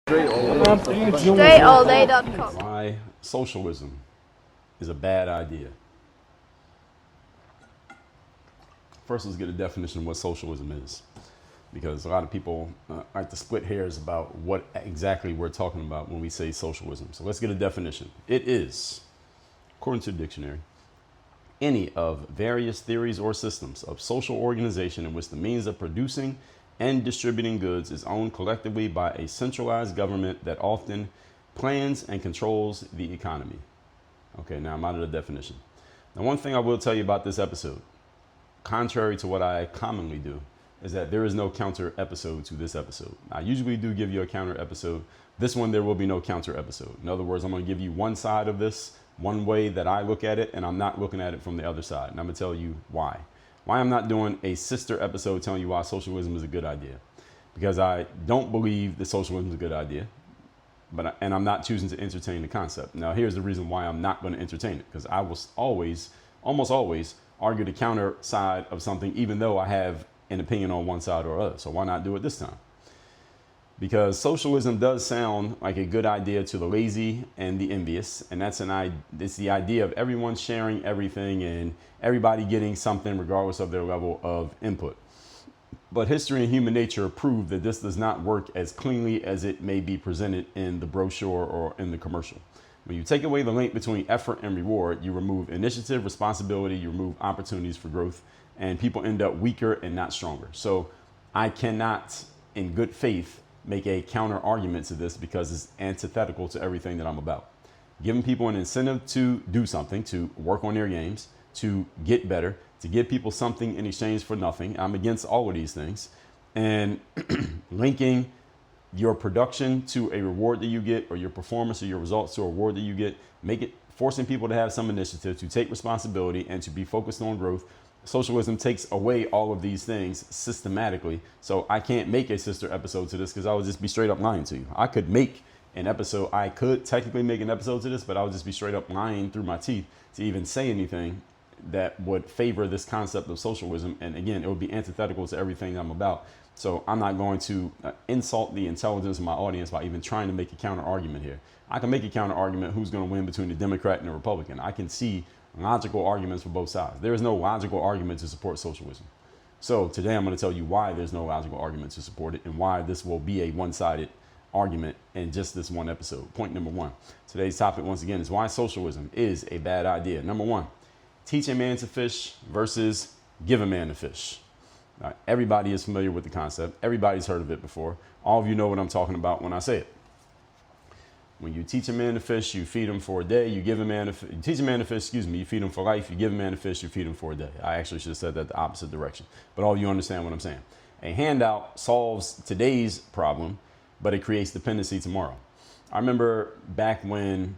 StraightallDay.com. Why socialism is a bad idea. First, let's get a definition of what socialism is, because a lot of people like to split hairs about what exactly we're talking about when we say socialism. So let's get a definition. It is, according to the dictionary, any of various theories or systems of social organization in which the means of producing and distributing goods is owned collectively by a centralized government that often plans and controls the economy. Okay, now I'm out of the definition. Now, one thing I will tell you about this episode, contrary to what I commonly do, is that there is no counter episode to this episode. I usually do give you a counter episode. This one, there will be no counter episode. In other words, I'm going to give you one side of this, one way that I look at it, and I'm not looking at it from the other side. And I'm going to tell you why. Why I'm not doing a sister episode telling you why socialism is a good idea. Because I don't believe that socialism is a good idea, and I'm not choosing to entertain the concept. Now, here's the reason why I'm not going to entertain it. Because I will almost always, argue the counter side of something, even though I have an opinion on one side or other. So why not do it this time? Because socialism does sound like a good idea to the lazy and the envious. And it's the idea of everyone sharing everything and everybody getting something regardless of their level of input. But history and human nature prove that this does not work as cleanly as it may be presented in the brochure or in the commercial. When you take away the link between effort and reward, you remove initiative, responsibility, you remove opportunities for growth, and people end up weaker and not stronger. So I cannot, in good faith, make a counter argument to this because it's antithetical to everything that I'm about. Giving people an incentive to do something, to work on their games, to get better, to give people something in exchange for nothing. I'm against all of these things. And linking your production to a reward that you get, or your performance or your results to a reward that you get, forcing people to have some initiative, to take responsibility, and to be focused on growth. Socialism takes away all of these things systematically. So I can't make a sister episode to this because I would just be straight up lying to you. I could technically make an episode to this, but I would just be straight up lying through my teeth to even say anything that would favor this concept of socialism. And again, it would be antithetical to everything I'm about. So I'm not going to insult the intelligence of my audience by even trying to make a counter argument here. I can make a counter argument who's going to win between the Democrat and the Republican. I can see logical arguments for both sides. There is no logical argument to support socialism. So today I'm going to tell you why there's no logical argument to support it and why this will be a one-sided argument in just this one episode. Point number one. Today's topic, once again, is why socialism is a bad idea. Number one, teach a man to fish versus give a man to fish. Everybody is familiar with the concept. Everybody's heard of it before. All of you know what I'm talking about when I say it. When you teach a man to fish, you feed him for a day. You teach a man to fish, you feed him for life. You give a man to fish, you feed him for a day. I actually should have said that the opposite direction. But all of you understand what I'm saying. A handout solves today's problem, but it creates dependency tomorrow. I remember back when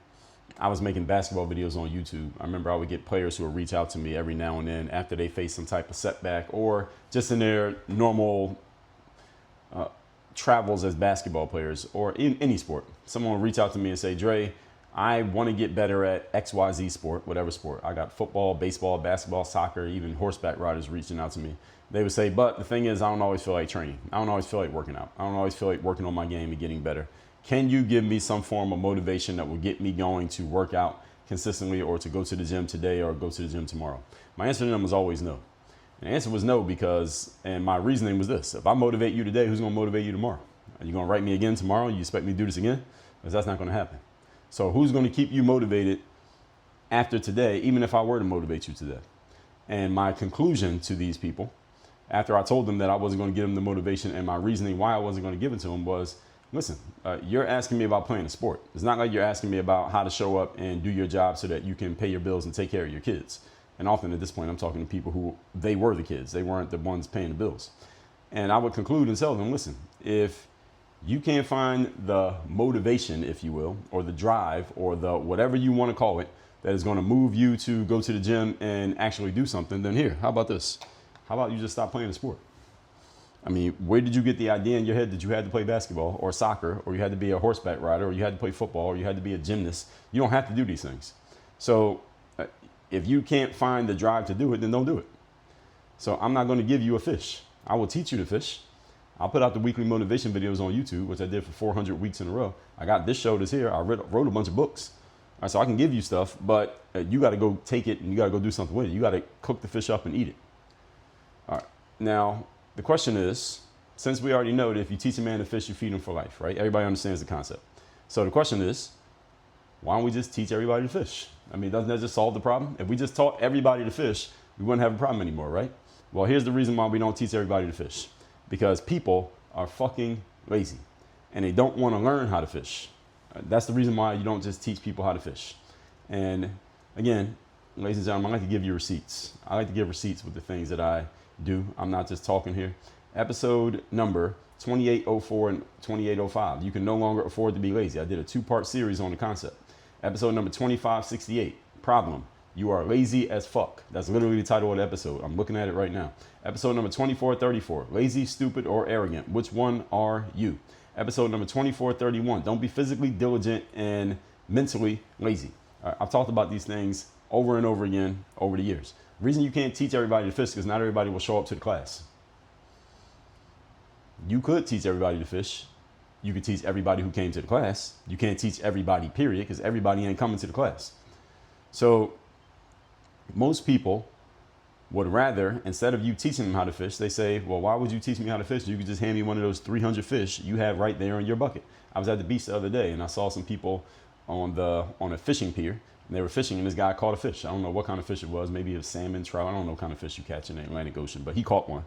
I was making basketball videos on YouTube. I remember I would get players who would reach out to me every now and then after they face some type of setback or just in their normal travels as basketball players or in any sport. Someone would reach out to me and say, Dre, I want to get better at XYZ sport, whatever sport. I got football, baseball, basketball, soccer, even horseback riders reaching out to me. They would say, but the thing is, I don't always feel like training. I don't always feel like working out. I don't always feel like working on my game and getting better. Can you give me some form of motivation that will get me going to work out consistently or to go to the gym today or go to the gym tomorrow? My answer to them was always no. And the answer was no because, and my reasoning was this: if I motivate you today, who's going to motivate you tomorrow? Are you going to write me again tomorrow? You expect me to do this again? Because that's not going to happen. So who's going to keep you motivated after today, even if I were to motivate you today? And my conclusion to these people, after I told them that I wasn't going to give them the motivation, and my reasoning why I wasn't going to give it to them was, listen, you're asking me about playing a sport. It's not like you're asking me about how to show up and do your job so that you can pay your bills and take care of your kids. And often at this point, I'm talking to people who they were the kids. They weren't the ones paying the bills. And I would conclude and tell them, listen, if you can't find the motivation, if you will, or the drive or the whatever you want to call it, that is going to move you to go to the gym and actually do something, then here, how about this? How about you just stop playing the sport? I mean, where did you get the idea in your head that you had to play basketball or soccer, or you had to be a horseback rider, or you had to play football, or you had to be a gymnast? You don't have to do these things. So if you can't find the drive to do it, then don't do it. So I'm not going to give you a fish. I will teach you to fish. I'll put out the weekly motivation videos on YouTube, which I did for 400 weeks in a row. I got this show that's here. I wrote a bunch of books. All right, so I can give you stuff, but you got to go take it and you got to go do something with it. You got to cook the fish up and eat it. All right. Now, the question is, since we already know that if you teach a man to fish, you feed him for life, right? Everybody understands the concept. So the question is, why don't we just teach everybody to fish? I mean, doesn't that just solve the problem? If we just taught everybody to fish, we wouldn't have a problem anymore, right? Well, here's the reason why we don't teach everybody to fish. Because people are fucking lazy and they don't want to learn how to fish. That's the reason why you don't just teach people how to fish. And again, ladies and gentlemen, I like to give you receipts. I like to give receipts with the things that I do. I'm not just talking here. Episode number 2804 and 2805. You can no longer afford to be lazy. I did a 2-part series on the concept. Episode number 2568. Problem. You are lazy as fuck. That's literally the title of the episode. I'm looking at it right now. Episode number 2434. Lazy, stupid, or arrogant. Which one are you? Episode number 2431. Don't be physically diligent and mentally lazy. All right, I've talked about these things over and over again over the years. The reason you can't teach everybody to fish is because not everybody will show up to the class. You could teach everybody to fish. You could teach everybody who came to the class. You can't teach everybody, period, because everybody ain't coming to the class. So most people would rather, instead of you teaching them how to fish, they say, well, why would you teach me how to fish? You could just hand me one of those 300 fish you have right there in your bucket. I was at the beach the other day and I saw some people on a fishing pier and they were fishing and this guy caught a fish. I don't know what kind of fish it was. Maybe it was salmon, trout. I don't know what kind of fish you catch in the Atlantic Ocean, but he caught one.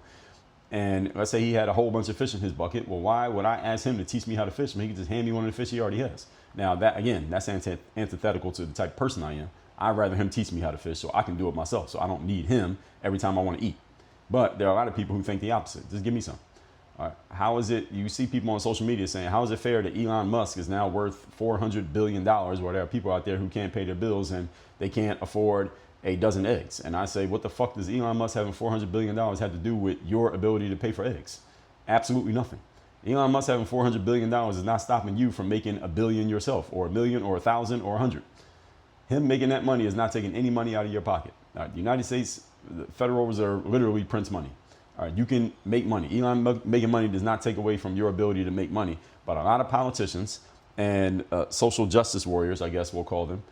And let's say he had a whole bunch of fish in his bucket. Well, why would I ask him to teach me how to fish when he could just hand me one of the fish he already has? Now that, again, that's antithetical to the type of person I am. I'd rather him teach me how to fish so I can do it myself. So I don't need him every time I want to eat. But there are a lot of people who think the opposite. Just give me some. All right. How is it, you see people on social media saying, how is it fair that Elon Musk is now worth $400 billion, where there are people out there who can't pay their bills and they can't afford a dozen eggs? And I say, what the fuck does Elon Musk having $400 billion have to do with your ability to pay for eggs? Absolutely nothing. Elon Musk having $400 billion is not stopping you from making $1 billion yourself, or $1 million, or 1,000, or 100. Him making that money is not taking any money out of your pocket. All right, the United States, the Federal Reserve literally prints money. All right, you can make money. Elon making money does not take away from your ability to make money. But a lot of politicians and social justice warriors, I guess we'll call them,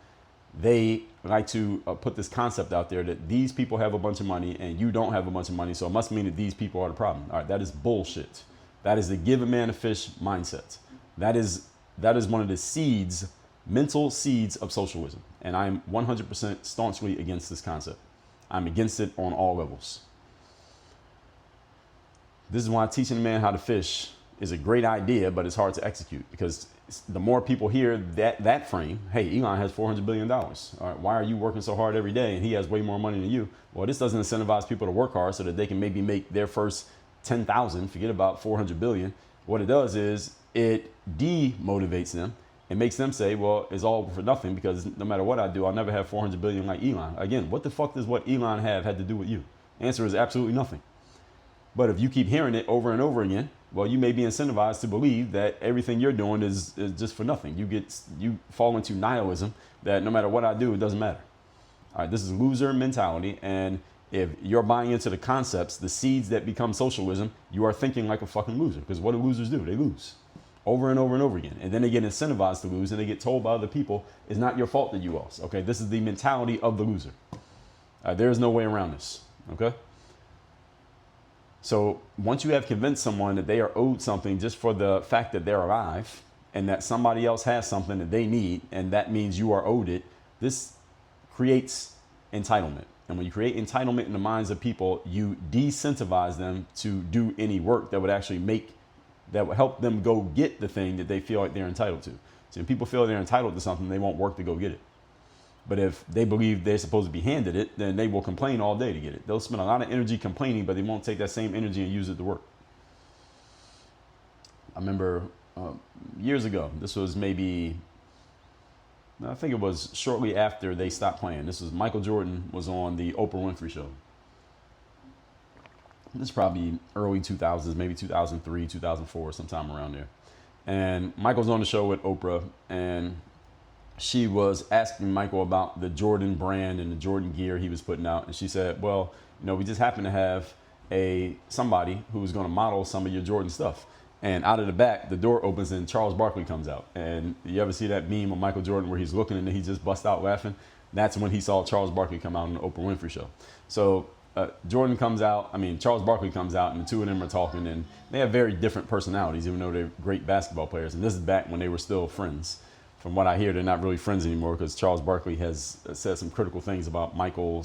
they like to put this concept out there that these people have a bunch of money and you don't have a bunch of money, so it must mean that these people are the problem. All right, that is bullshit. That is the give a man a fish mindset. That is one of the seeds, mental seeds of socialism. And I'm 100% staunchly against this concept. I'm against it on all levels. This is why teaching a man how to fish is a great idea, but it's hard to execute, because the more people hear that frame, hey, Elon has $400 billion. All right, why are you working so hard every day and he has way more money than you? Well, this doesn't incentivize people to work hard so that they can maybe make their first 10,000, forget about 400 billion. What it does is it demotivates them. It makes them say, well, it's all for nothing, because no matter what I do, I'll never have 400 billion like Elon. Again, what the fuck does what Elon had to do with you? Answer is absolutely nothing. But if you keep hearing it over and over again, well, you may be incentivized to believe that everything you're doing is just for nothing. You fall into nihilism that no matter what I do, it doesn't matter. All right, this is loser mentality. And if you're buying into the concepts, the seeds that become socialism, you are thinking like a fucking loser. Because what do losers do? They lose over and over and over again. And then they get incentivized to lose, and they get told by other people, it's not your fault that you lost. Okay, this is the mentality of the loser. There is no way around this. Okay. So once you have convinced someone that they are owed something just for the fact that they're alive, and that somebody else has something that they need, and that means you are owed it, this creates entitlement. And when you create entitlement in the minds of people, you disincentivize them to do any work that would actually that would help them go get the thing that they feel like they're entitled to. So if people feel they're entitled to something, they won't work to go get it. But if they believe they're supposed to be handed it, then they will complain all day to get it. They'll spend a lot of energy complaining, but they won't take that same energy and use it to work. I remember years ago, this was maybe, I think it was shortly after they stopped playing. This was Michael Jordan was on the Oprah Winfrey Show. This is probably early 2000s, maybe 2003, 2004, sometime around there. And Michael's on the show with Oprah, and she was asking Michael about the Jordan brand and the Jordan gear he was putting out. And she said, well, we just happen to have somebody who's going to model some of your Jordan stuff. And out of the back, the door opens and Charles Barkley comes out. And you ever see that meme of Michael Jordan where he's looking and then he just busts out laughing? That's when he saw Charles Barkley come out on the Oprah Winfrey Show. So Jordan comes out, Charles Barkley comes out, and the two of them are talking, and they have very different personalities, even though they're great basketball players. And this is back when they were still friends. From what I hear, they're not really friends anymore because Charles Barkley has said some critical things about Michael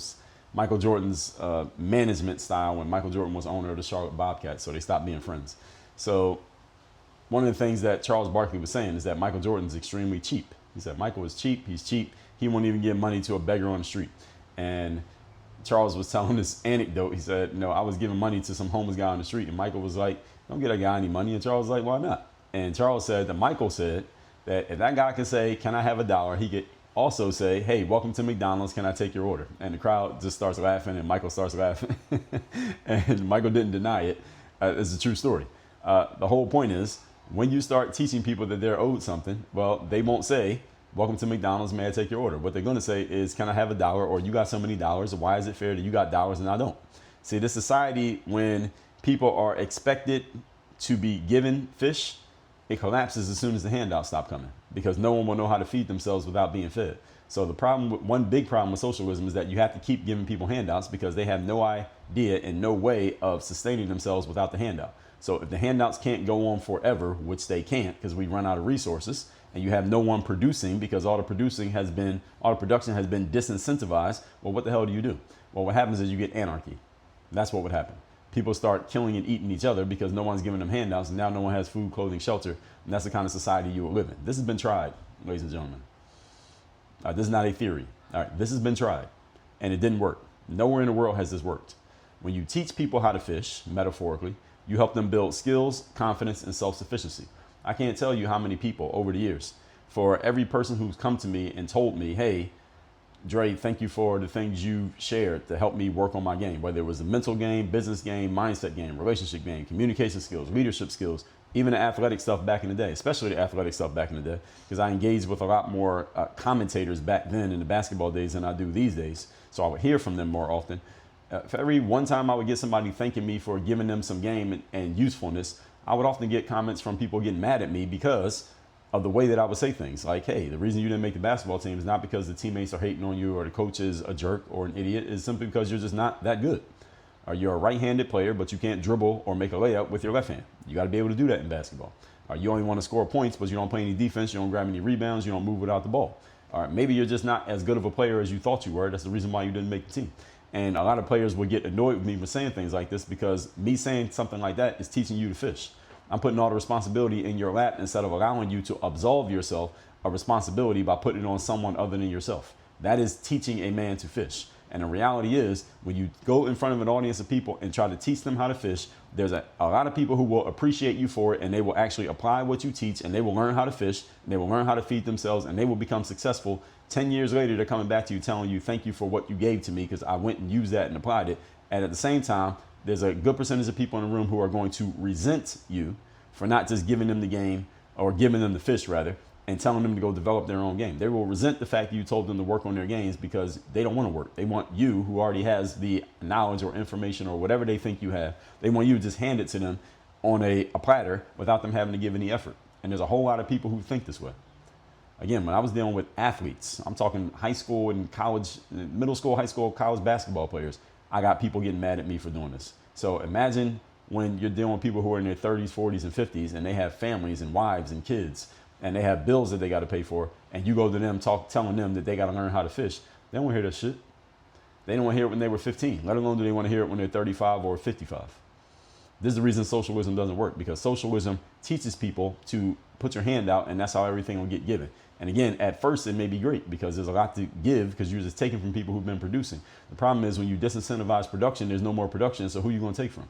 Jordan's management style when Michael Jordan was owner of the Charlotte Bobcats, so they stopped being friends. So one of the things that Charles Barkley was saying is that Michael Jordan's extremely cheap. He said Michael is cheap, he's cheap, he won't even give money to a beggar on the street. And Charles was telling this anecdote. He said, I was giving money to some homeless guy on the street. And Michael was like, don't get a guy any money. And Charles was like, why not? And Charles said that Michael said that if that guy could say, can I have $1? He could also say, hey, welcome to McDonald's. Can I take your order? And the crowd just starts laughing and Michael starts laughing. And Michael didn't deny it. It's a true story. The whole point is when you start teaching people that they're owed something, well, they won't say, welcome to McDonald's, may I take your order? What they're going to say is, can I have $1? Or you got so many dollars. Why is it fair that you got dollars and I don't? See, this society, when people are expected to be given fish, it collapses as soon as the handouts stop coming because no one will know how to feed themselves without being fed. So one big problem with socialism is that you have to keep giving people handouts because they have no idea and no way of sustaining themselves without the handout. So if the handouts can't go on forever, which they can't because we run out of resources, and you have no one producing because all the production has been disincentivized, well, what the hell do you do? Well, what happens is you get anarchy. That's what would happen. People start killing and eating each other because no one's giving them handouts, and now no one has food, clothing, shelter, and that's the kind of society you will live in. This has been tried, ladies and gentlemen. This is not a theory. All right, this has been tried, and it didn't work. Nowhere in the world has this worked. When you teach people how to fish, metaphorically, you help them build skills, confidence, and self-sufficiency. I can't tell you how many people over the years, for every person who's come to me and told me, hey, Dre, thank you for the things you shared to help me work on my game, whether it was a mental game, business game, mindset game, relationship game, communication skills, leadership skills, even the athletic stuff back in the day, especially the athletic stuff back in the day, because I engaged with a lot more commentators back then in the basketball days than I do these days. So I would hear from them more often. For every one time I would get somebody thanking me for giving them some game and usefulness, I would often get comments from people getting mad at me because of the way that I would say things like, hey, the reason you didn't make the basketball team is not because the teammates are hating on you or the coach is a jerk or an idiot. It's simply because you're just not that good. Or you're a right-handed player, but you can't dribble or make a layup with your left hand. You got to be able to do that in basketball. Or you only want to score points, but you don't play any defense. You don't grab any rebounds. You don't move without the ball. All right, maybe you're just not as good of a player as you thought you were. That's the reason why you didn't make the team. And a lot of players would get annoyed with me for saying things like this because me saying something like that is teaching you to fish. I'm putting all the responsibility in your lap instead of allowing you to absolve yourself of responsibility by putting it on someone other than yourself. That is teaching a man to fish. And the reality is, when you go in front of an audience of people and try to teach them how to fish, there's a lot of people who will appreciate you for it, and they will actually apply what you teach, and they will learn how to fish, and they will learn how to feed themselves, and they will become successful. 10 years later, they're coming back to you telling you, thank you for what you gave to me because I went and used that and applied it. And at the same time, there's a good percentage of people in the room who are going to resent you for not just giving them the game or giving them the fish rather and telling them to go develop their own game. They will resent the fact that you told them to work on their games because they don't want to work. They want you, who already has the knowledge or information or whatever they think you have, they want you to just hand it to them on a platter without them having to give any effort. And there's a whole lot of people who think this way. Again, when I was dealing with athletes, I'm talking high school and college, middle school, high school, college basketball players, I got people getting mad at me for doing this. So imagine when you're dealing with people who are in their 30s, 40s, and 50s, and they have families and wives and kids, and they have bills that they got to pay for, and you go to them telling them that they got to learn how to fish. They don't want to hear that shit. They don't want to hear it when they were 15, let alone do they want to hear it when they're 35 or 55. This is the reason socialism doesn't work, because socialism teaches people to put your hand out, and that's how everything will get given. And again, at first it may be great because there's a lot to give because you're just taking from people who've been producing. The problem is when you disincentivize production, there's no more production. So who are you going to take from?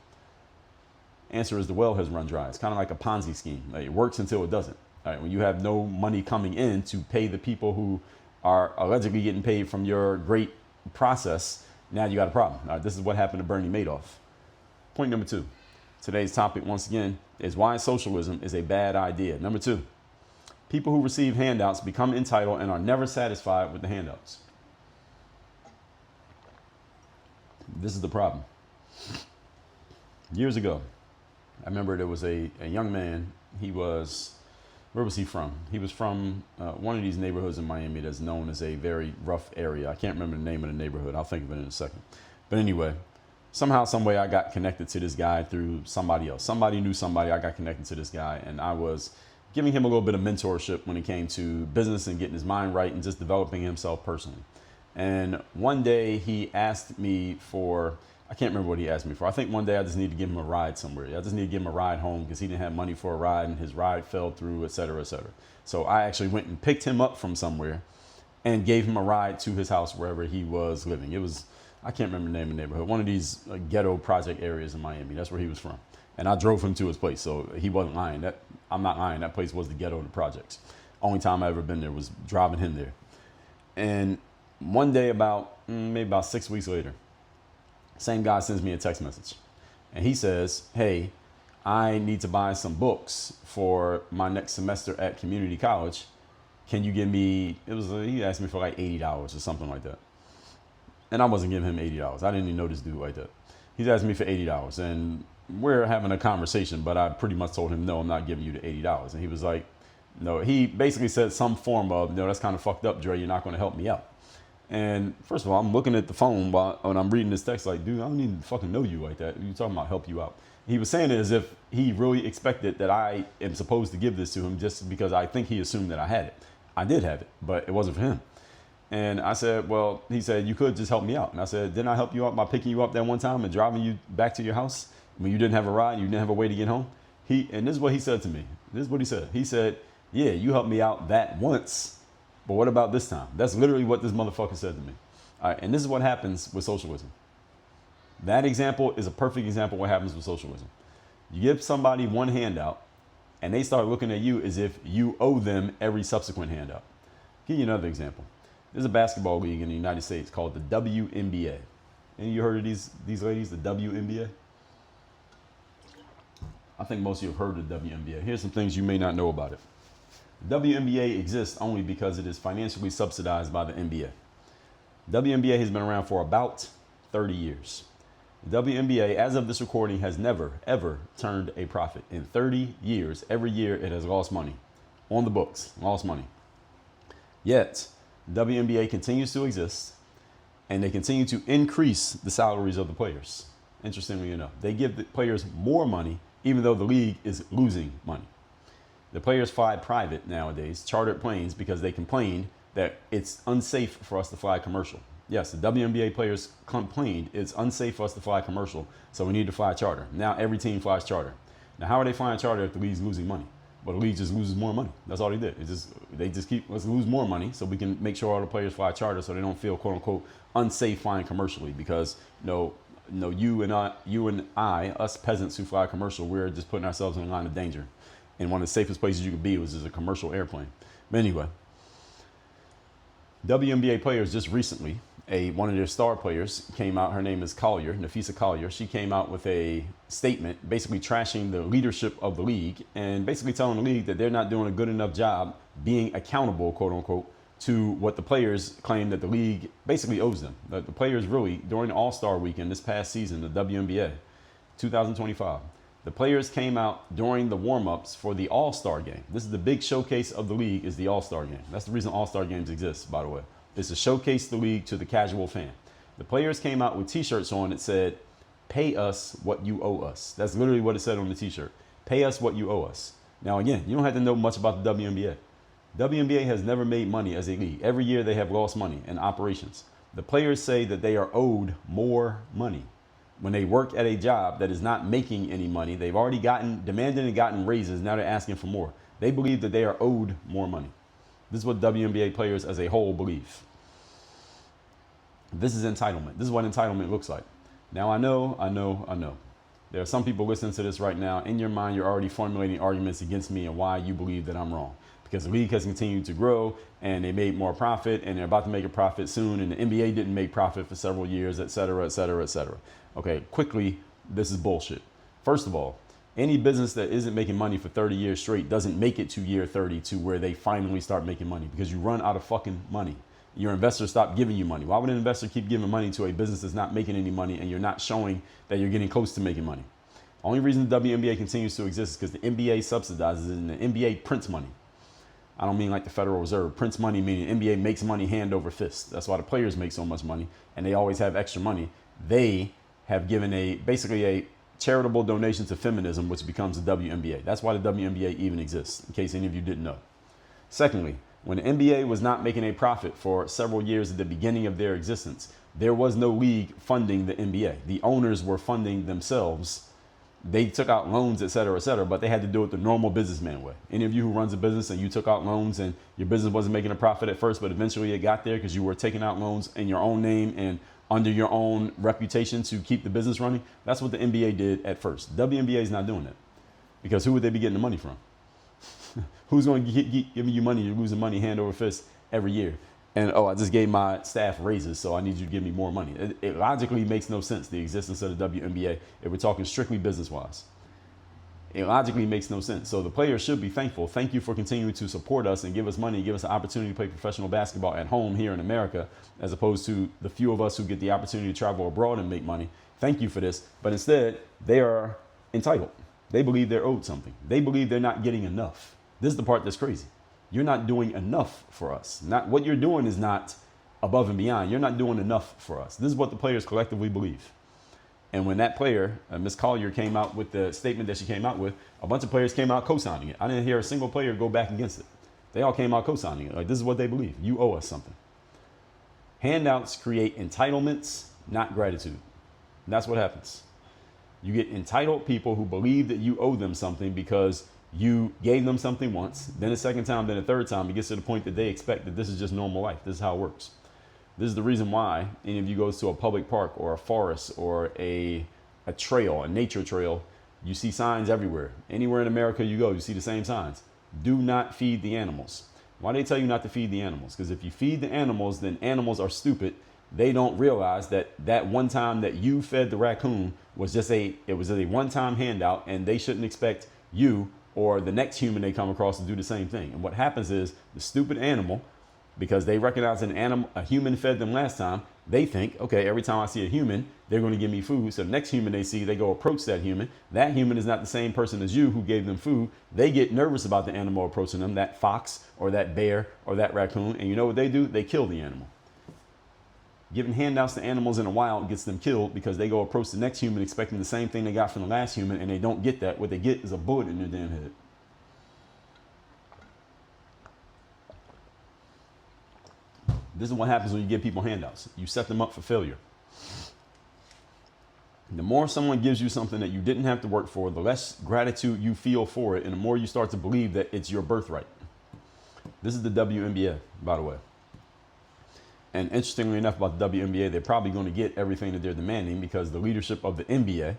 Answer is the well has run dry. It's kind of like a Ponzi scheme. Like, it works until it doesn't. All right, when you have no money coming in to pay the people who are allegedly getting paid from your great process, now you got a problem. All right, this is what happened to Bernie Madoff. Point number 2. Today's topic, once again, is why socialism is a bad idea. Number 2. People who receive handouts become entitled and are never satisfied with the handouts. This is the problem. Years ago, I remember there was a young man. He was, where was he from? He was from one of these neighborhoods in Miami that's known as a very rough area. I can't remember the name of the neighborhood. I'll think of it in a second. But anyway, somehow, some way I got connected to this guy through somebody else. Somebody knew somebody. I got connected to this guy, and I was giving him a little bit of mentorship when it came to business and getting his mind right and just developing himself personally. And one day he asked me for, I can't remember what he asked me for. I think one day I just needed to give him a ride somewhere. I just needed to give him a ride home because he didn't have money for a ride and his ride fell through, et cetera, et cetera. So I actually went and picked him up from somewhere and gave him a ride to his house wherever he was living. It was, I can't remember the name of the neighborhood, one of these ghetto project areas in Miami. That's where he was from. And I drove him to his place. So he wasn't lying. I'm not lying. That place was the ghetto of the projects. Only time I ever been there was driving him there. And one day maybe about 6 weeks later, same guy sends me a text message. And he says, hey, I need to buy some books for my next semester at community college. Can you give me, he asked me for like $80 or something like that. And I wasn't giving him $80. I didn't even know this dude like that. He's asking me for $80. And we're having a conversation, but I pretty much told him, no, I'm not giving you the $80. And he was like, no, he basically said some form of, no, that's kind of fucked up, Dre. You're not going to help me out. And first of all, I'm looking at the phone when I'm reading this text like, dude, I don't even fucking know you like that. You're talking about help you out. He was saying it as if he really expected that I am supposed to give this to him just because I think he assumed that I had it. I did have it, but it wasn't for him. And I said, well, he said, you could just help me out. And I said, didn't I help you out by picking you up that one time and driving you back to your house when you didn't have a ride, you didn't have a way to get home? And this is what he said to me. This is what he said. He said, yeah, you helped me out that once, but what about this time? That's literally what this motherfucker said to me. All right, and this is what happens with socialism. That example is a perfect example of what happens with socialism. You give somebody one handout, and they start looking at you as if you owe them every subsequent handout. I'll give you another example. There's a basketball league in the United States called the WNBA. Any of you heard of these ladies, the WNBA? I think most of you have heard of the WNBA. Here's some things you may not know about it. The WNBA exists only because it is financially subsidized by the NBA. WNBA has been around for about 30 years. The WNBA, as of this recording, has never, ever turned a profit. In 30 years, every year it has lost money. On the books, lost money. Yet, WNBA continues to exist, and they continue to increase the salaries of the players. Interestingly enough, they give the players more money, even though the league is losing money. The players fly private nowadays, chartered planes, because they complained that it's unsafe for us to fly commercial. Yes, the WNBA players complained it's unsafe for us to fly commercial, so we need to fly charter. Now every team flies charter. Now, how are they flying charter if the league's losing money? Well, the league just loses more money. That's all they did. They just keep, let's lose more money so we can make sure all the players fly charter so they don't feel, quote unquote, unsafe flying commercially, because you and I, us peasants who fly commercial, we're just putting ourselves in a line of danger. And one of the safest places you could be was as a commercial airplane. But anyway, WNBA players just recently, one of their star players came out. Her name is Collier, Nafisa Collier. She came out with a statement basically trashing the leadership of the league and basically telling the league that they're not doing a good enough job being accountable, quote unquote, to what the players claim that the league basically owes them. That the players really, during the All-Star weekend this past season, the WNBA 2025, the players came out during the warm-ups for the All-Star game. This is the big showcase of the league, is the All-Star game. That's the reason All-Star games exist, by the way. It's to showcase the league to the casual fan. The players came out with t-shirts on that said, pay us what you owe us. That's literally what it said on the t-shirt. Pay us what you owe us. Now, again, you don't have to know much about the WNBA. WNBA has never made money as a league. Every year they have lost money in operations. The players say that they are owed more money. When they work at a job that is not making any money, they've already demanded and gotten raises. Now they're asking for more. They believe that they are owed more money. This is what WNBA players as a whole believe. This is entitlement. This is what entitlement looks like. Now, I know. There are some people listening to this right now. In your mind, you're already formulating arguments against me and why you believe that I'm wrong. Because the league has continued to grow and they made more profit and they're about to make a profit soon. And the NBA didn't make profit for several years, et cetera, et cetera, et cetera. Okay, quickly, this is bullshit. First of all, any business that isn't making money for 30 years straight doesn't make it to year 30 to where they finally start making money, because you run out of fucking money. Your investors stop giving you money. Why would an investor keep giving money to a business that's not making any money and you're not showing that you're getting close to making money? Only reason the WNBA continues to exist is because the NBA subsidizes it and the NBA prints money. I don't mean like the Federal Reserve. Prints money meaning NBA makes money hand over fist. That's why the players make so much money and they always have extra money. They have given basically a charitable donation to feminism, which becomes the WNBA. That's why the WNBA even exists, in case any of you didn't know. Secondly, when the NBA was not making a profit for several years at the beginning of their existence, there was no league funding the NBA. The owners were funding themselves. They took out loans, et cetera, but they had to do it the normal businessman way. Any of you who runs a business and you took out loans and your business wasn't making a profit at first, but eventually it got there because you were taking out loans in your own name and under your own reputation to keep the business running. That's what the NBA did at first. WNBA is not doing that because who would they be getting the money from? Who's going to give you money? You're losing money hand over fist every year. And, oh, I just gave my staff raises, so I need you to give me more money. It logically makes no sense, the existence of the WNBA, if we're talking strictly business-wise. It logically makes no sense. So the players should be thankful. Thank you for continuing to support us and give us money, give us an opportunity to play professional basketball at home here in America, as opposed to the few of us who get the opportunity to travel abroad and make money. Thank you for this. But instead, they are entitled. They believe they're owed something. They believe they're not getting enough. This is the part that's crazy. You're not doing enough for us. Not what you're doing is not above and beyond. You're not doing enough for us. This is what the players collectively believe. And when that player, Miss Collier, came out with the statement that she came out with, a bunch of players came out co-signing it. I didn't hear a single player go back against it. They all came out co-signing it. Like, this is what they believe. You owe us something. Handouts create entitlements, not gratitude. And that's what happens. You get entitled people who believe that you owe them something because you gave them something once, then a second time, then a third time. It gets to the point that they expect that this is just normal life. This is how it works. This is the reason why any of you goes to a public park or a forest or a trail, a nature trail, you see signs everywhere. Anywhere in America you go, you see the same signs. Do not feed the animals. Why do they tell you not to feed the animals? Because if you feed the animals, then animals are stupid. They don't realize that that one time that you fed the raccoon was just a one-time handout, and they shouldn't expect you or the next human they come across to do the same thing. And what happens is the stupid animal, because they recognize a human fed them last time, they think, okay, every time I see a human, they're going to give me food. So the next human they see, they go approach that human. That human is not the same person as you who gave them food. They get nervous about the animal approaching them, that fox or that bear or that raccoon. And you know what they do? They kill the animal. Giving handouts to animals in the wild gets them killed because they go approach the next human expecting the same thing they got from the last human, and they don't get that. What they get is a bullet in their damn head. This is what happens when you give people handouts. You set them up for failure. The more someone gives you something that you didn't have to work for, the less gratitude you feel for it, and the more you start to believe that it's your birthright. This is the WNBA, by the way. And interestingly enough about the WNBA, they're probably going to get everything that they're demanding because the leadership of the NBA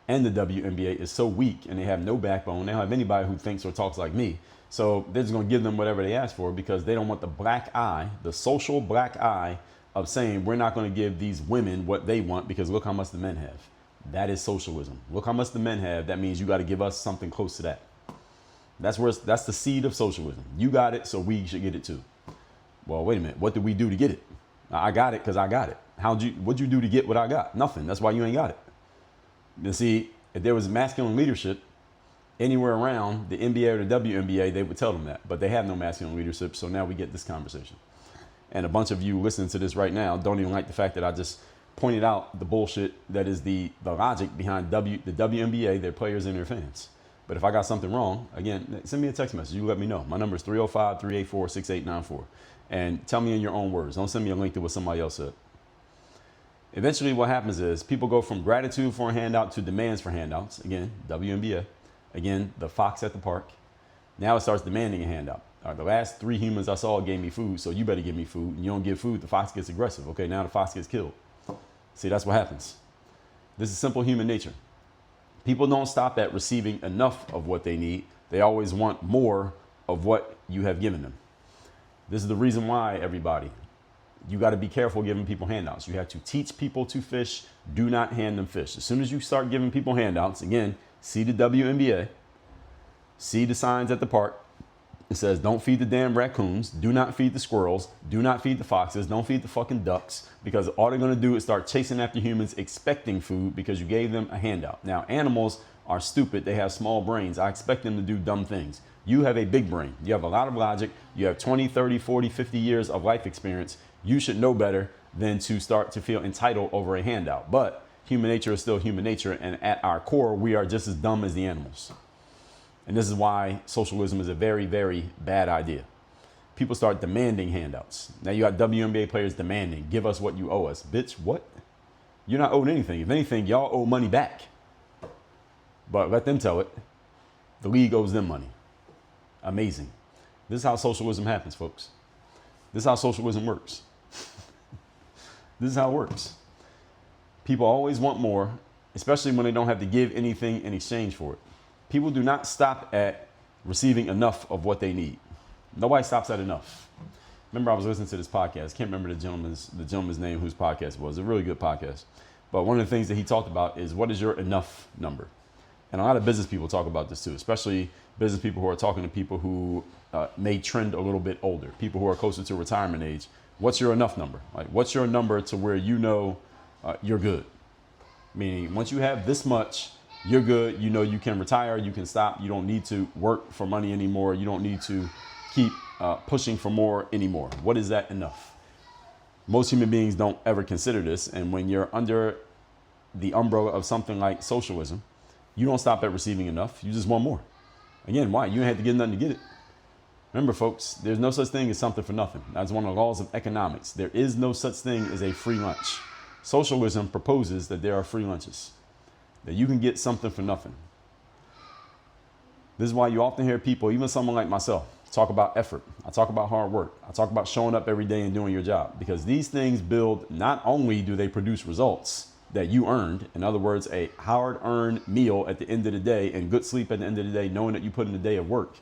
and the WNBA is so weak and they have no backbone. They don't have anybody who thinks or talks like me. So they're just going to give them whatever they ask for because they don't want the black eye, the social black eye of saying we're not going to give these women what they want because look how much the men have. That is socialism. Look how much the men have. That means you got to give us something close to that. That's the seed of socialism. You got it, so we should get it too. Well, wait a minute. What did we do to get it? I got it because I got it. What'd you do to get what I got? Nothing. That's why you ain't got it. You see, if there was masculine leadership anywhere around the NBA or the WNBA, they would tell them that. But they have no masculine leadership, so now we get this conversation. And a bunch of you listening to this right now don't even like the fact that I just pointed out the bullshit that is the logic behind the WNBA, their players and their fans. But if I got something wrong, again, send me a text message. You let me know. My number is 305-384-6894. And tell me in your own words. Don't send me a link to what somebody else said. Eventually what happens is people go from gratitude for a handout to demands for handouts. Again, WNBA. Again, the fox at the park. Now it starts demanding a handout. All right, the last 3 humans I saw gave me food, so you better give me food. And you don't give food, the fox gets aggressive. Okay, now the fox gets killed. See, that's what happens. This is simple human nature. People don't stop at receiving enough of what they need. They always want more of what you have given them. This is the reason why, everybody, you got to be careful giving people handouts. You have to teach people to fish. Do not hand them fish. As soon as you start giving people handouts, again, see the WNBA, see the signs at the park. It says, don't feed the damn raccoons. Do not feed the squirrels. Do not feed the foxes. Don't feed the fucking ducks, because all they're going to do is start chasing after humans expecting food because you gave them a handout. Now, animals are stupid. They have small brains. I expect them to do dumb things. You have a big brain. You have a lot of logic. You have 20, 30, 40, 50 years of life experience. You should know better than to start to feel entitled over a handout. But human nature is still human nature. And at our core, we are just as dumb as the animals. And this is why socialism is a very, very bad idea. People start demanding handouts. Now you got WNBA players demanding, give us what you owe us. Bitch, what? You're not owed anything. If anything, y'all owe money back. But let them tell it. The league owes them money. Amazing. This is how socialism happens, folks. This is how socialism works. This is how it works. People always want more, especially when they don't have to give anything in exchange for it. People do not stop at receiving enough of what they need. Nobody stops at enough. Remember, I was listening to this podcast. Can't remember the gentleman's name whose podcast it was. A really good podcast. But one of the things that he talked about is, what is your enough number? And a lot of business people talk about this too, especially business people who are talking to people who may trend a little bit older, people who are closer to retirement age. What's your enough number? Like, what's your number to where you know you're good? Meaning, once you have this much, you're good. You know you can retire. You can stop. You don't need to work for money anymore. You don't need to keep pushing for more anymore. What is that enough? Most human beings don't ever consider this. And when you're under the umbrella of something like socialism, you don't stop at receiving enough. You just want more. Again, why? You ain't had to get nothing to get it. Remember, folks, there's no such thing as something for nothing. That's one of the laws of economics. There is no such thing as a free lunch. Socialism proposes that there are free lunches, that you can get something for nothing. This is why you often hear people, even someone like myself, talk about effort. I talk about hard work. I talk about showing up every day and doing your job, because these things build, not only do they produce results that you earned, in other words, a hard-earned meal at the end of the day and good sleep at the end of the day, knowing that you put in a day of work,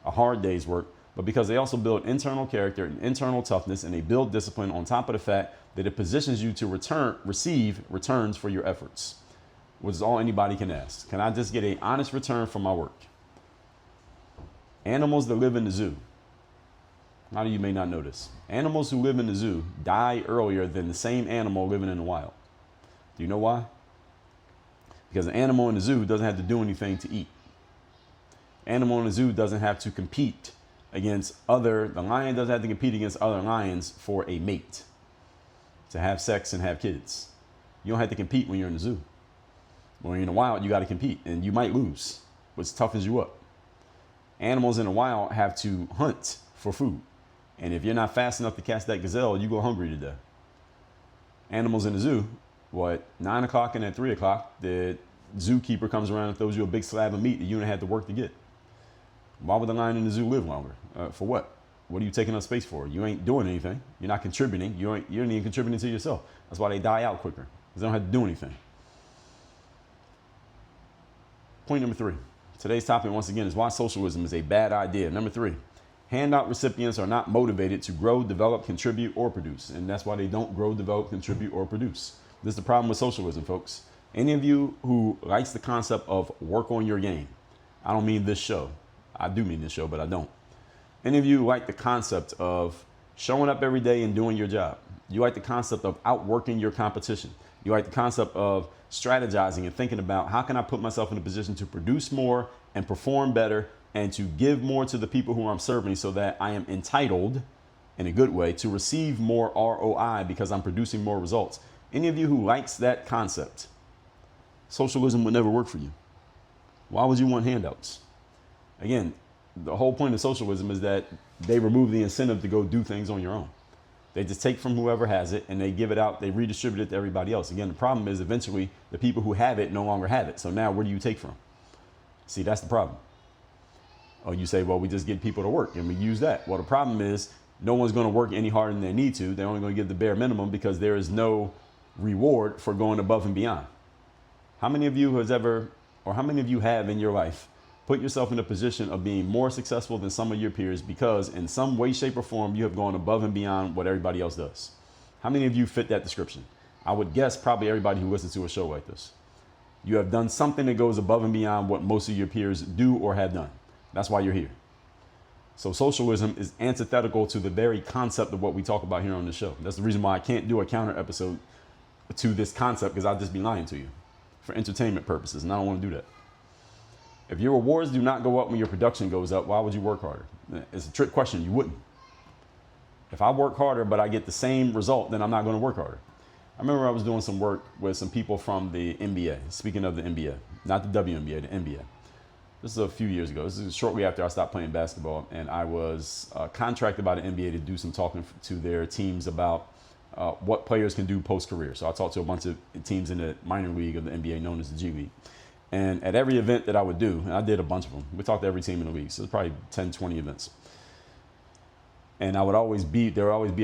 a hard day's work, but because they also build internal character and internal toughness, and they build discipline on top of the fact that it positions you to receive returns for your efforts, which is all anybody can ask. Can I just get an honest return for my work? Animals that live in the zoo, a lot of you may not know this. Animals who live in the zoo die earlier than the same animal living in the wild. Do you know why? Because an animal in the zoo doesn't have to do anything to eat. Animal in the zoo doesn't have to compete against the lion doesn't have to compete against other lions for a mate, to have sex and have kids. You don't have to compete when you're in the zoo. When you're in the wild, you got to compete, and you might lose, which toughens you up. Animals in the wild have to hunt for food. And if you're not fast enough to catch that gazelle, you go hungry to death. Animals in the zoo, 9 o'clock and at 3 o'clock, the zookeeper comes around and throws you a big slab of meat that you don't have to work to get. Why would the lion in the zoo live longer? For what? What are you taking up space for? You ain't doing anything. You're not contributing. You're not even contributing to yourself. That's why they die out quicker, because they don't have to do anything. Point number 3. Today's topic, once again, is why socialism is a bad idea. Number 3, handout recipients are not motivated to grow, develop, contribute, or produce. And that's why they don't grow, develop, contribute, or produce. This is the problem with socialism, folks. Any of you who likes the concept of work on your game, I don't mean this show. I do mean this show, but I don't. Any of you like the concept of showing up every day and doing your job. You like the concept of outworking your competition. You like the concept of strategizing and thinking about, how can I put myself in a position to produce more and perform better and to give more to the people who I'm serving, so that I am entitled, in a good way, to receive more ROI because I'm producing more results. Any of you who likes that concept, socialism would never work for you. Why would you want handouts? Again, the whole point of socialism is that they remove the incentive to go do things on your own. They just take from whoever has it and they give it out. They redistribute it to everybody else. Again, the problem is eventually the people who have it no longer have it. So now where do you take from? See, that's the problem. Oh, you say, well, we just get people to work and we use that. Well, the problem is no one's going to work any harder than they need to. They're only going to give the bare minimum because there is no reward for going above and beyond. How many of you how many of you have in your life put yourself in a position of being more successful than some of your peers because in some way, shape, or form, you have gone above and beyond what everybody else does? How many of you fit that description? I would guess probably everybody who listens to a show like this. You have done something that goes above and beyond what most of your peers do or have done. That's why you're here. So socialism is antithetical to the very concept of what we talk about here on the show. That's the reason why I can't do a counter episode to this concept, because I'll just be lying to you for entertainment purposes, and I don't want to do that. If your rewards do not go up when your production goes up, why would you work harder? It's a trick question. You wouldn't. If I work harder but I get the same result, then I'm not going to work harder. I remember I was doing some work with some people from the NBA. Speaking of the NBA, not the WNBA, the NBA. This is a few years ago. This is shortly after I stopped playing basketball, and I was contracted by the NBA to do some talking to their teams about what players can do post-career. So I talked to a bunch of teams in the minor league of the NBA known as the G League. And at every event that I would do, and I did a bunch of them, we talked to every team in the league, so it's probably 10, 20 events. And there would always be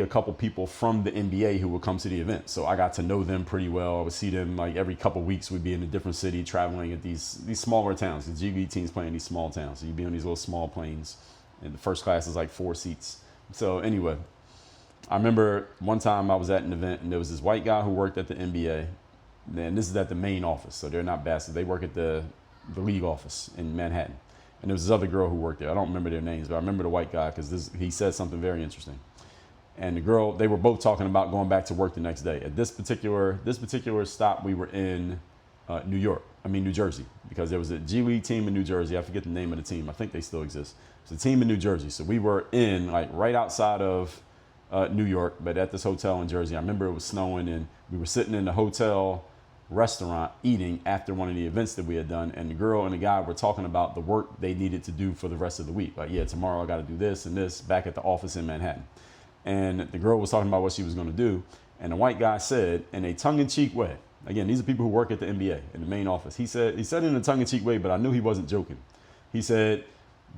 a couple people from the NBA who would come to the event. So I got to know them pretty well. I would see them like every couple weeks. We'd be in a different city traveling at these smaller towns. The G League teams playing these small towns. So you'd be on these little small planes, and the first class is like 4 seats. So anyway, I remember one time I was at an event, and there was this white guy who worked at the NBA. And this is at the main office, so they're not basketball. They work at the league office in Manhattan. And there was this other girl who worked there. I don't remember their names, but I remember the white guy because he said something very interesting. And the girl, they were both talking about going back to work the next day. At this particular stop, we were in New Jersey, because there was a G League team in New Jersey. I forget the name of the team. I think they still exist. It's a team in New Jersey. So we were in like right outside of New York, but at this hotel in Jersey. I remember it was snowing, and we were sitting in the hotel restaurant eating after one of the events that we had done, and the girl and the guy were talking about the work they needed to do for the rest of the week. Like, yeah, tomorrow I got to do this and this back at the office in Manhattan. And the girl was talking about what she was going to do, and the white guy said in a tongue-in-cheek way, again, these are people who work at the NBA in the main office. He said in a tongue-in-cheek way, but I knew he wasn't joking. He said,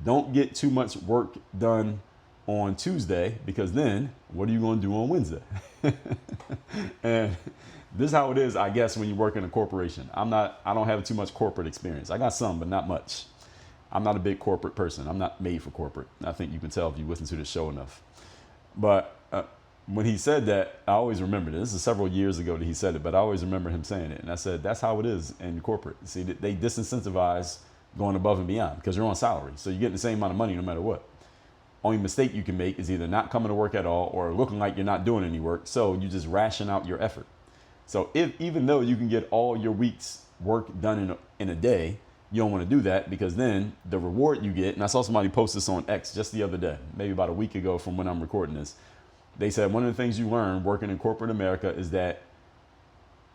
don't get too much work done on Tuesday, because then what are you going to do on Wednesday? And this is how it is, I guess, when you work in a corporation. I don't have too much corporate experience. I got some, but not much. I'm not a big corporate person. I'm not made for corporate. I think you can tell if you listen to the show enough. But when he said that, I always remembered it. This is several years ago that he said it, but I always remember him saying it. And I said, that's how it is in corporate. See, they disincentivize going above and beyond because you're on salary. So you're getting the same amount of money no matter what. Only mistake you can make is either not coming to work at all or looking like you're not doing any work. So you just ration out your effort. So even though you can get all your week's work done in a day, you don't want to do that, because then the reward you get, and I saw somebody post this on X just the other day, maybe about a week ago from when I'm recording this. They said one of the things you learn working in corporate America is that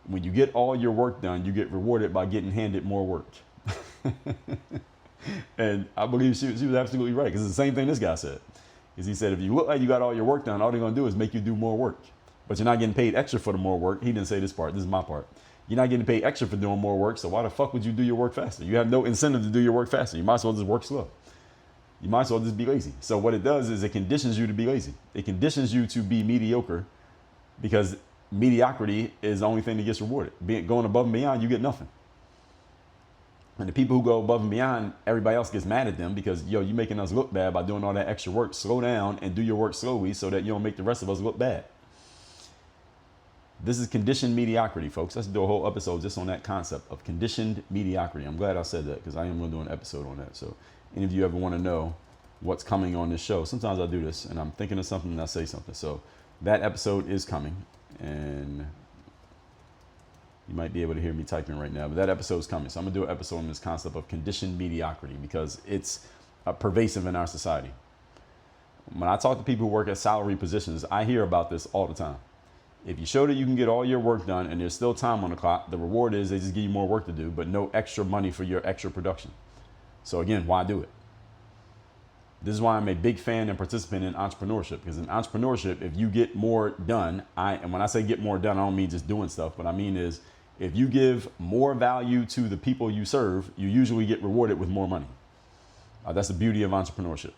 when you get all your work done, you get rewarded by getting handed more work. And I believe she was absolutely right, because it's the same thing this guy said. Is he said, if you look like you got all your work done, all they're going to do is make you do more work. But you're not getting paid extra for the more work. He didn't say this part. This is my part. You're not getting paid extra for doing more work. So why the fuck would you do your work faster? You have no incentive to do your work faster. You might as well just work slow. You might as well just be lazy. So what it does is it conditions you to be lazy. It conditions you to be mediocre, because mediocrity is the only thing that gets rewarded. Going above and beyond, you get nothing. And the people who go above and beyond, everybody else gets mad at them because, you're making us look bad by doing all that extra work. Slow down and do your work slowly so that you don't make the rest of us look bad. This is conditioned mediocrity, folks. Let's do a whole episode just on that concept of conditioned mediocrity. I'm glad I said that, because I am going to do an episode on that. So any of you ever want to know what's coming on this show, sometimes I do this and I'm thinking of something and I say something. So that episode is coming, and you might be able to hear me typing right now, but that episode is coming. So I'm going to do an episode on this concept of conditioned mediocrity, because it's pervasive in our society. When I talk to people who work at salary positions, I hear about this all the time. If you show that you can get all your work done and there's still time on the clock, the reward is they just give you more work to do, but no extra money for your extra production. So again, why do it? This is why I'm a big fan and participant in entrepreneurship, because in entrepreneurship, if you get more done, and when I say get more done, I don't mean just doing stuff. What I mean is, if you give more value to the people you serve, you usually get rewarded with more money. That's the beauty of entrepreneurship.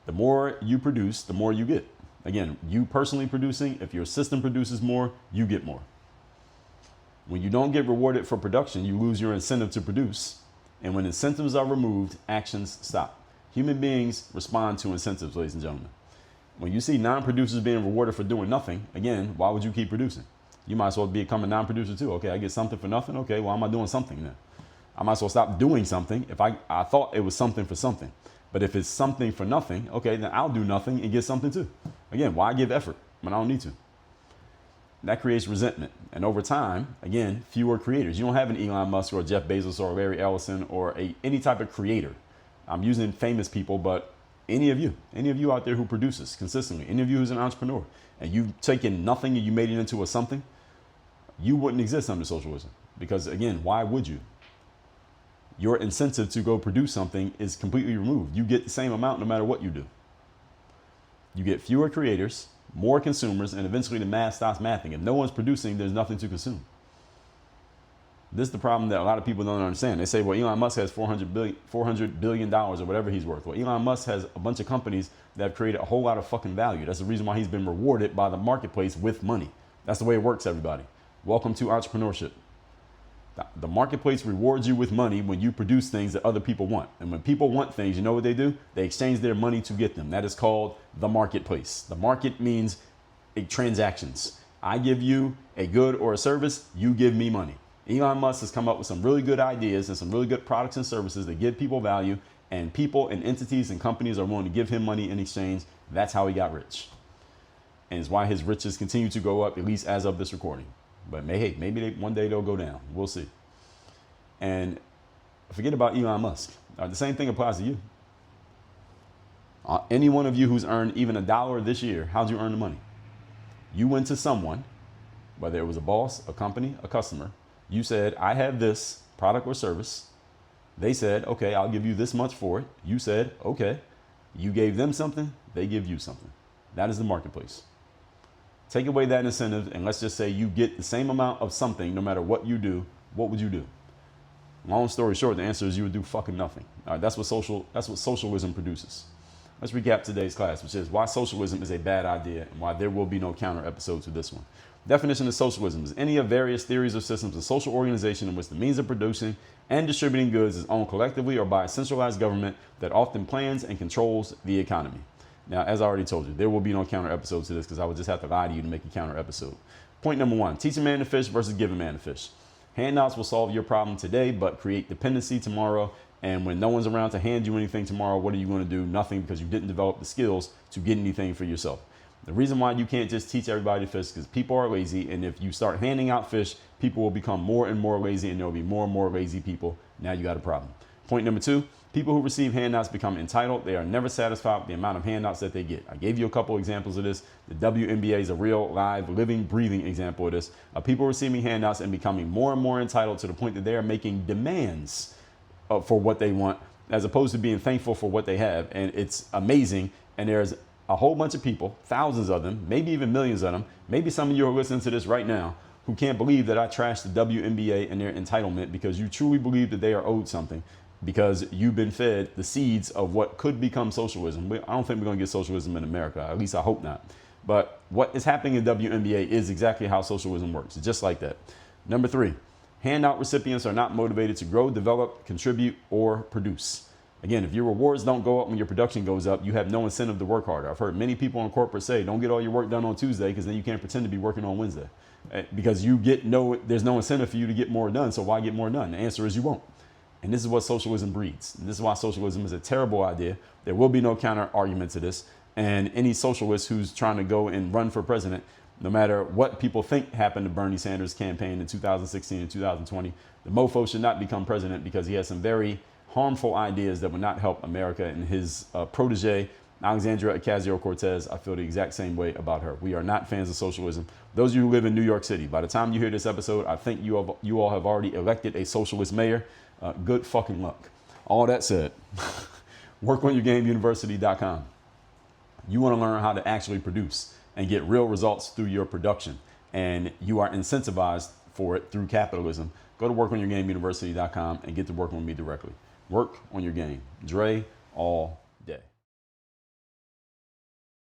The more you produce, the more you get. Again, you personally producing, if your system produces more, you get more. When you don't get rewarded for production, you lose your incentive to produce. And when incentives are removed, actions stop. Human beings respond to incentives, ladies and gentlemen. When you see non-producers being rewarded for doing nothing, again, why would you keep producing? You might as well become a non-producer too. Okay, I get something for nothing. Okay, well, am I doing something then? I might as well stop doing something if I thought it was something for something. But if it's something for nothing, okay, then I'll do nothing and get something too. Again, why give effort when I don't need to? That creates resentment. And over time, again, fewer creators. You don't have an Elon Musk or a Jeff Bezos or a Larry Ellison or any type of creator. I'm using famous people, but any of you out there who produces consistently, any of you who's an entrepreneur, and you've taken nothing and you made it into a something, you wouldn't exist under socialism. Because again, why would you? Your incentive to go produce something is completely removed. You get the same amount no matter what you do. You get fewer creators, more consumers, and eventually the math stops mathing. If no one's producing, there's nothing to consume. This is the problem that a lot of people don't understand. They say, well, Elon Musk has $400 billion or whatever he's worth. Well, Elon Musk has a bunch of companies that have created a whole lot of fucking value. That's the reason why he's been rewarded by the marketplace with money. That's the way it works, everybody. Welcome to entrepreneurship. The marketplace rewards you with money when you produce things that other people want. And when people want things, you know what they do? They exchange their money to get them. That is called the marketplace. The market means transactions. I give you a good or a service, you give me money. Elon Musk has come up with some really good ideas and some really good products and services that give people value, and people and entities and companies are willing to give him money in exchange. That's how he got rich. And it's why his riches continue to go up, at least as of this recording. But maybe one day they'll go down. We'll see. And forget about Elon Musk. The same thing applies to you. Any one of you who's earned even $1 this year, how'd you earn the money? You went to someone, whether it was a boss, a company, a customer. You said, I have this product or service. They said, okay, I'll give you this much for it. You said, okay. You gave them something, they give you something. That is the marketplace. Take away that incentive, and let's just say you get the same amount of something no matter what you do. What would you do? Long story short, the answer is you would do fucking nothing. All right, that's what socialism produces. Let's recap today's class, which is why socialism is a bad idea and why there will be no counter episode to this one. Definition of socialism is any of various theories or systems of social organization in which the means of producing and distributing goods is owned collectively or by a centralized government that often plans and controls the economy. Now, as I already told you, there will be no counter episode to this because I would just have to lie to you to make a counter episode. Point number 1, teach a man to fish versus give a man to fish. Handouts will solve your problem today, but create dependency tomorrow. And when no one's around to hand you anything tomorrow, what are you going to do? Nothing, because you didn't develop the skills to get anything for yourself. The reason why you can't just teach everybody to fish is because people are lazy. And if you start handing out fish, people will become more and more lazy, and there will be more and more lazy people. Now you got a problem. Point number 2, people who receive handouts become entitled. They are never satisfied with the amount of handouts that they get. I gave you a couple examples of this. The WNBA is a real, live, living, breathing example of this. People receiving handouts and becoming more and more entitled to the point that they are making demands for what they want, as opposed to being thankful for what they have. And it's amazing. And there's a whole bunch of people, thousands of them, maybe even millions of them. Maybe some of you are listening to this right now who can't believe that I trashed the WNBA and their entitlement because you truly believe that they are owed something, because you've been fed the seeds of what could become socialism. I don't think we're going to get socialism in America. At least I hope not. But what is happening in WNBA is exactly how socialism works. It's just like that. Number 3, handout recipients are not motivated to grow, develop, contribute, or produce. Again, if your rewards don't go up when your production goes up, you have no incentive to work harder. I've heard many people in corporate say, don't get all your work done on Tuesday because then you can't pretend to be working on Wednesday. Because there's no incentive for you to get more done. So why get more done? The answer is you won't. And this is what socialism breeds. And this is why socialism is a terrible idea. There will be no counter argument to this. And any socialist who's trying to go and run for president, no matter what people think happened to Bernie Sanders' campaign in 2016 and 2020, the mofo should not become president because he has some very harmful ideas that would not help America. And his protege, Alexandria Ocasio-Cortez, I feel the exact same way about her. We are not fans of socialism. Those of you who live in New York City, by the time you hear this episode, I think you all have already elected a socialist mayor. Good fucking luck. All that said, workonyourgameuniversity.com. You want to learn how to actually produce and get real results through your production, and you are incentivized for it through capitalism. Go to workonyourgameuniversity.com and get to working with me directly. Work on your game. Dre all